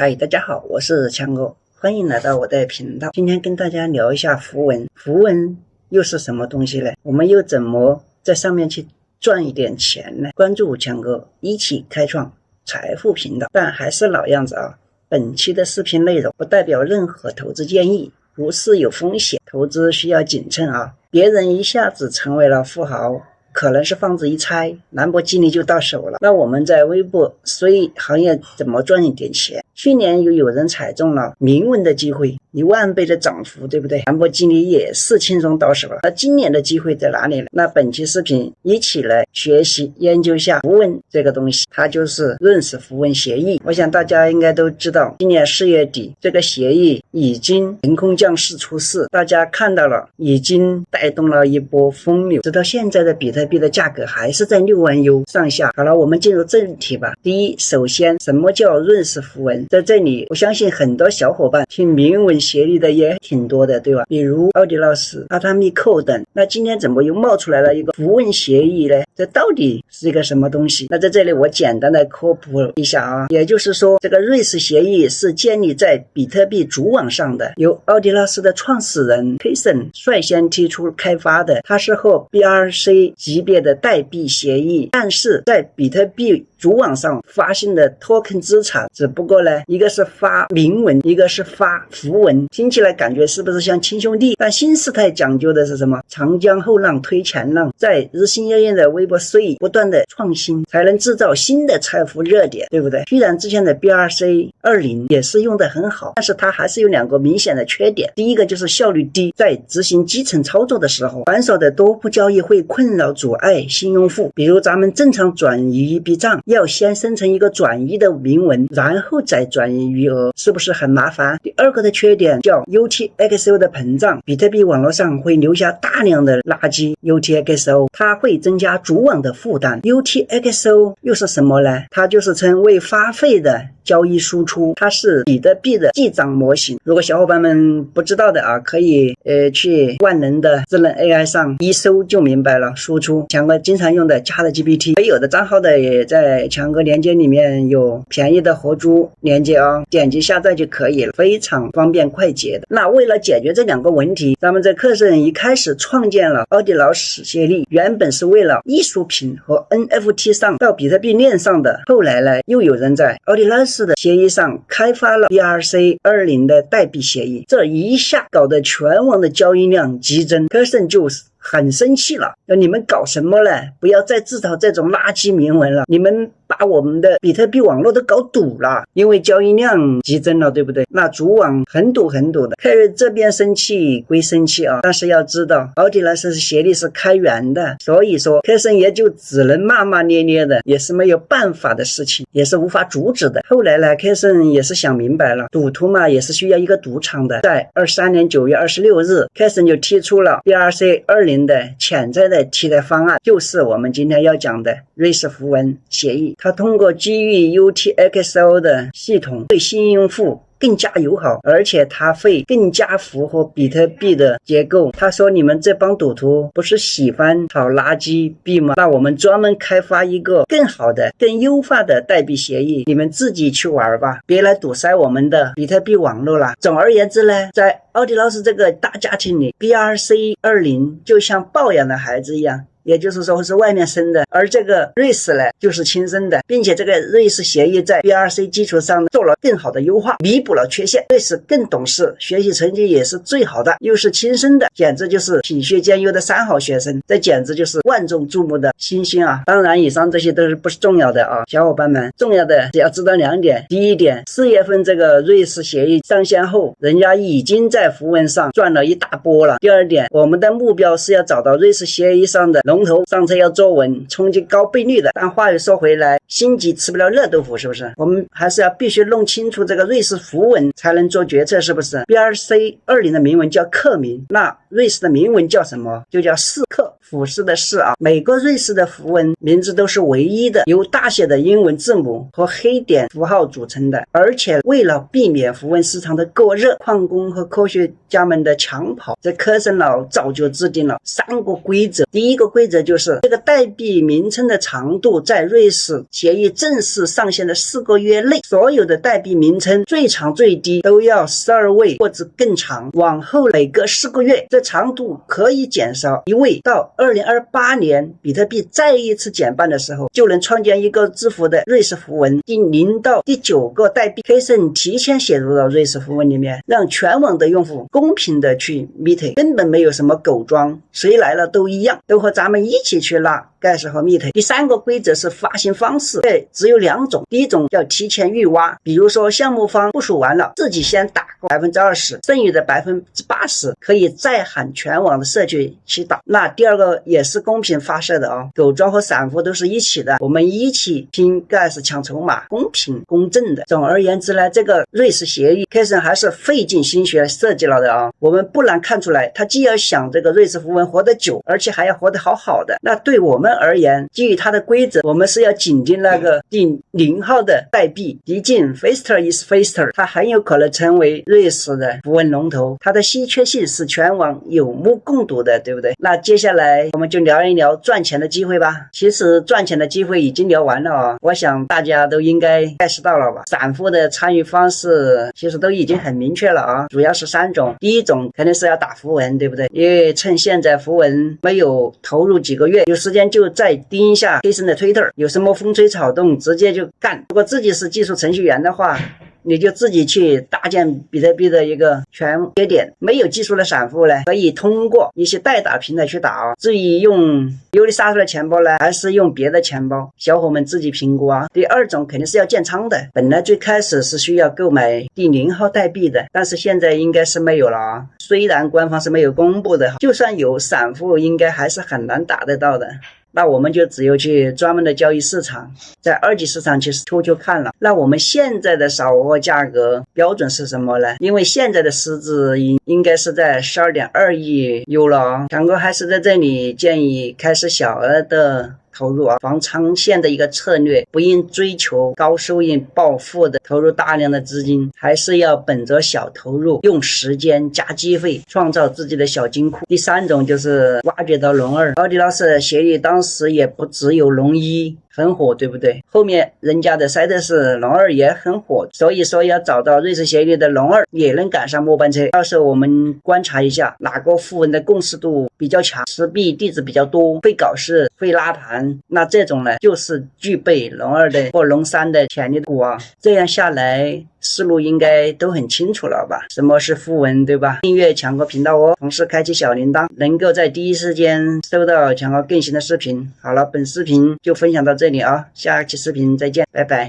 嗨，大家好，我是强哥，欢迎来到我的频道。今天跟大家聊一下符文。符文又是什么东西呢？我们又怎么在上面去赚一点钱呢？关注强哥，一起开创财富频道。但还是老样子啊，本期的视频内容不代表任何投资建议，股市有风险，投资需要谨慎啊。别人一下子成为了富豪，可能是放置一猜，兰博基尼就到手了。那我们在微博随行业怎么赚一点钱？去年有人踩中了铭文的机会，1万倍的涨幅，对不对？兰博基尼也是轻松到手了。那今年的机会在哪里呢？那本期视频一起来学习研究一下符文这个东西，它就是润时符文协议。我想大家应该都知道，今年4月底这个协议已经横空降世出世，大家看到了，已经带动了一波风流，直到现在的比特币的价格还是在6万 U 上下。好了，我们进入正题吧。第一，首先什么叫润时符文？在这里我相信很多小伙伴听铭文协议的也挺多的，对吧？比如奥迪老师、阿塔米扣等。那今天怎么又冒出来了一个符文协议呢？这到底是一个什么东西？那在这里我简单的科普一下啊，也就是说，这个瑞士协议是建立在比特币主网上的，由奥迪拉斯的创始人 Kason 率先提出开发的，它是和 BRC 级别的代币协议，但是在比特币主网上发行的 token 资产，只不过呢，一个是发铭文，一个是发符文，听起来感觉是不是像亲兄弟？但新时代讲究的是什么？长江后浪推前浪，在日新月异的微博税不断的创新，才能制造新的财富热点，对不对？虽然之前的 BRC20 也是用得很好，但是它还是有2个明显的缺点。第一个就是效率低，在执行基层操作的时候，繁琐的多步交易会困扰阻碍新用户。比如咱们正常转移一笔账，要先生成一个转移的铭文，然后再转移余额，是不是很麻烦？第二个的缺点叫 UTXO 的膨胀，比特币网络上会留下大量的垃圾 UTXO， 它会增加主网的负担。UTXO 又是什么呢？它就是称未发费的交易输出，它是比特币的记账模型。如果小伙伴们不知道的啊，可以去万能的智能 AI 上一搜就明白了。输出强哥经常用的ChatGPT，没有的账号的也在强哥链接里面有便宜的活猪链接啊，点击下载就可以了，非常方便快捷的。那为了解决这2个问题，咱们在课程一开始创建了奥迪劳斯协议，原本是为了艺术品和 NFT 上到比特币链上的，后来呢又有人在奥迪劳斯的协议上开发了 BRC20 的代币协议，这一下搞得全网的交易量激增，科森就是很生气了，你们搞什么呢？不要再制造这种垃圾铭文了，你们把我们的比特币网络都搞堵了，因为交易量激增了，对不对？那主网很堵的，这边生气归生气啊，但是要知道奥迪拉斯协议是开源的，所以说科森也就只能骂骂咧咧的，也是没有办法的事情，也是无法阻止的。后来呢，科森也是想明白了，赌徒嘛也是需要一个赌场的。在23年9月26日，科森就提出了 BRC20 的潜在的替代方案，就是我们今天要讲的瑞士符文协议。它通过基于 UTXO 的系统对新用户更加友好，而且它会更加符合比特币的结构。他说你们这帮赌徒不是喜欢炒垃圾币吗？那我们专门开发一个更好的更优化的代币协议，你们自己去玩吧，别来堵塞我们的比特币网络了。总而言之呢，在奥迪劳斯这个大家庭里， BRC20 就像抱养的孩子一样，也就是说是外面生的，而这个瑞士呢就是亲生的，并且这个瑞士协议在 BRC 基础上做了更好的优化，弥补了缺陷。瑞士更懂事，学习成绩也是最好的，又是亲生的，简直就是品学兼优的3好学生，这简直就是万众注目的新星啊！当然以上这些都是不是重要的啊，小伙伴们，重要的只要知道2点。第一点，4月份这个瑞士协议上线后，人家已经在符文上赚了一大波了。第二点，我们的目标是要找到瑞士协议上的龙头，上车要坐稳，冲击高倍率的。但话又说回来，心急吃不了热豆腐，是不是？我们还是要必须弄清楚这个瑞士符文才能做决策，是不是？ BRC20 的铭文叫克铭，那瑞士的铭文叫什么？就叫士克，俯视的视啊。每个瑞士的符文名字都是唯一的，由大写的英文字母和黑点符号组成的，而且为了避免符文市场的过热，矿工和科学家们的抢跑，这科森老早就制定了3个规则。第一个规规则就是这个代币名称的长度在瑞士协议正式上线的4个月内，所有的代币名称最长最低都要12位或者更长，往后每隔4个月这长度可以减少1位，到2028年比特币再一次减半的时候，就能创建一个字符的瑞士符文，第0到第9个代币 Kson 提前写入到瑞士符文里面，让全网的用户公平的去 mint， 根本没有什么狗庄，谁来了都一样，都和咱们一起去拉 gas 和 mint。 第3个规则是发行方式，只有2种，第一种叫提前预挖，比如说项目方部署完了，自己先打过 20%， 剩余的 80% 可以再喊全网的社区去打。那第2个也是公平发射的狗庄和散户都是一起的，我们一起拼 gas 抢筹码，公平公正的。总而言之呢，这个瑞士协议 Kson 还是费尽心血设计了的我们不难看出来，他既要想这个瑞士符文活得久，而且还要活得好好的。那对我们而言，基于它的规则，我们是要紧盯那个第0号的代币，毕竟 faster is faster， 它很有可能成为瑞士的符文龙头，它的稀缺性是全网有目共睹的，对不对？那接下来我们就聊一聊赚钱的机会吧。其实赚钱的机会已经聊完了我想大家都应该 get 到了吧。散户的参与方式其实都已经很明确了主要是3种。第一种肯定是要打符文，对不对？因为趁现在符文没有投入几个月，有时间就再盯一下 Kson 的 Twitter， 有什么风吹草动直接就干。如果自己是技术程序员的话，你就自己去搭建比特币的一个全节点。没有技术的散户呢，可以通过一些代打平台去打至于用尤利萨特的钱包呢，还是用别的钱包，小伙们自己评估第2种肯定是要建仓的，本来最开始是需要购买第0号代币的，但是现在应该是没有了虽然官方是没有公布的，就算有，散户应该还是很难打得到的。那我们就只有去专门的交易市场，在2级市场去抽看了。那我们现在的扫货价格标准是什么呢？因为现在的实质应该是在 12.2 亿U 了强哥还是在这里建议开始小额的投入防长线的一个策略，不应追求高收益暴富的投入大量的资金，还是要本着小投入，用时间加机会创造自己的小金库。第3种就是挖掘到龙2，奥迪拉斯协议当时也不只有龙1很火，对不对？后面人家的赛特斯龙2也很火，所以说要找到瑞士协议的龙2也能赶上末班车。到时候我们观察一下哪个符文的共识度比较强，持币地址比较多，会搞事会拉盘，那这种呢就是具备龙2的或龙3的潜力的股这样下来思路应该都很清楚了吧？什么是符文，对吧？订阅强哥频道同时开启小铃铛，能够在第一时间收到强哥更新的视频。好了，本视频就分享到这里下期视频再见，拜拜。